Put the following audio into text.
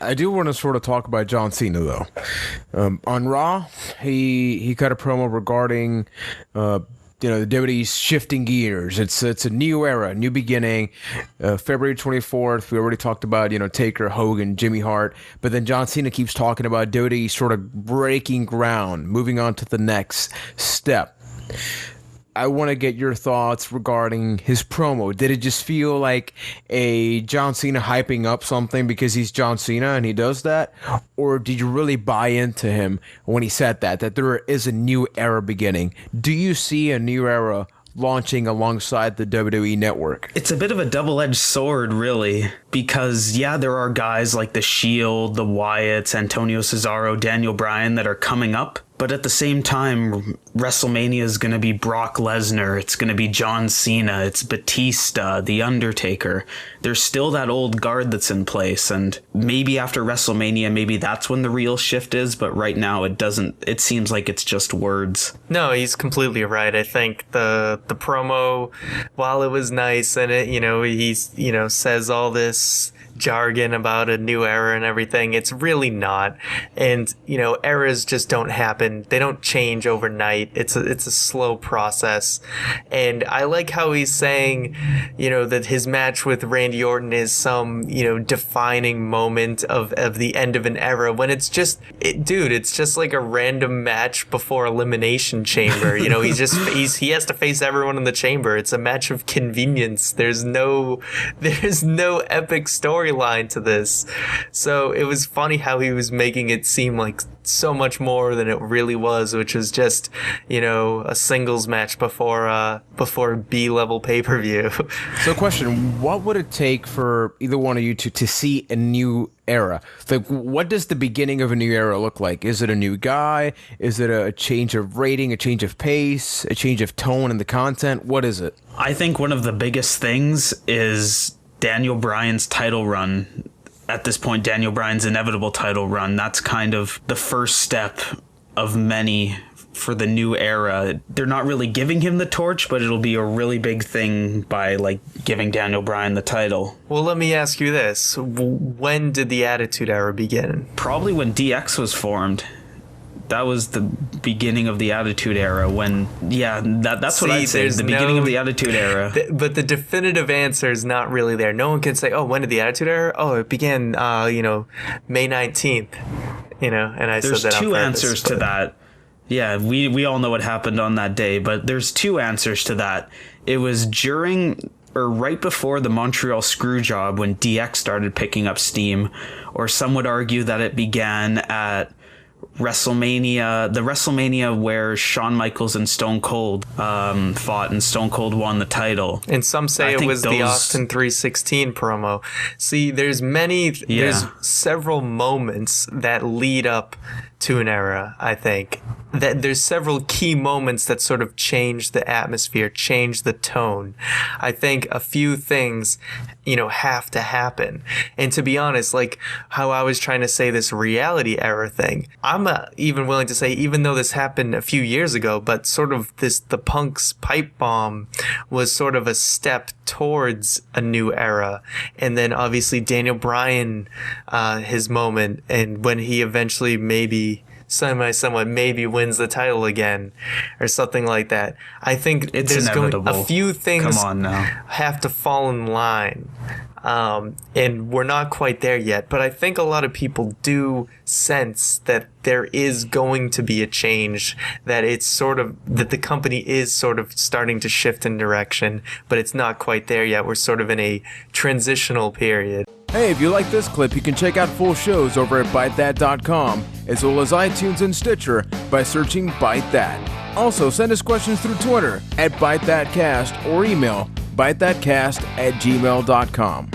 I do want to sort of talk about John Cena, though. On Raw, he cut a promo regarding, the WWE's shifting gears. It's a new era, new beginning. February 24th, we already talked about, Taker, Hogan, Jimmy Hart. But then John Cena keeps talking about WWE sort of breaking ground, moving on to the next step. I want to get your thoughts regarding his promo. Did it just feel like a John Cena hyping up something because he's John Cena and he does that? Or did you really buy into him when he said that there is a new era beginning? Do you see a new era launching alongside the WWE network? It's a bit of a double-edged sword, really, because, there are guys like The Shield, the Wyatts, Antonio Cesaro, Daniel Bryan that are coming up. But at the same time, WrestleMania is going to be Brock Lesnar. It's going to be John Cena. It's Batista, The Undertaker. There's still that old guard that's in place. And maybe after WrestleMania, maybe that's when the real shift is. But right now, it seems like it's just words. No, he's completely right. I think the promo, while it was nice and he says all this jargon about a new era and everything, it's really not. And eras just don't happen. They don't change overnight. It's a slow process. And I like how he's saying that his match with Randy Orton is some defining moment of the end of an era, when it's just it's just like a random match before Elimination Chamber. He has to face everyone in the chamber. It's a match of convenience. There's no epic storyline to this. So it was funny how he was making it seem like so much more than it really was, which was just a singles match before B-level pay-per-view. So question, what would it take for either one of you to see a new era? Like, what does the beginning of a new era look like? Is it a new guy? Is it a change of rating, a change of pace, a change of tone in the content? What is it? I think one of the biggest things is Daniel Bryan's title run. At this point, Daniel Bryan's inevitable title run. That's kind of the first step of many for the new era. They're not really giving him the torch, but it'll be a really big thing by giving Daniel Bryan the title. Well, let me ask you this. When did the Attitude Era begin? Probably when DX was formed. That was the beginning of the Attitude Era. That's what I'd say. The beginning of the Attitude Era. But the definitive answer is not really there. No one can say, "Oh, when did the Attitude Era?" Oh, it began, May 19th. And I said that on purpose. There's two answers to that. Yeah, we all know what happened on that day, but there's two answers to that. It was during or right before the Montreal Screwjob when DX started picking up steam, or some would argue that it began at WrestleMania, the WrestleMania where Shawn Michaels and Stone Cold fought, and Stone Cold won the title. And some say it was the Austin 316 promo. See, there's several moments that lead up to an era, I think. That there's several key moments that sort of change the atmosphere, change the tone. I think a few things, have to happen. And to be honest, like how I was trying to say this reality era thing, I'm even willing to say, even though this happened a few years ago, but sort of the Punk's pipe bomb was sort of a step towards a new era. And then obviously Daniel Bryan, his moment, and when he eventually maybe maybe wins the title again or something like that. I think it's inevitable. A few things have to fall in line. And we're not quite there yet, but I think a lot of people do sense that there is going to be a change, that that the company is sort of starting to shift in direction, but it's not quite there yet. We're sort of in a transitional period. Hey, if you like this clip, you can check out full shows over at ByteThat.com, as well as iTunes and Stitcher by searching Byte That. Also, send us questions through Twitter at ByteThatCast or email ByteThatCast@gmail.com.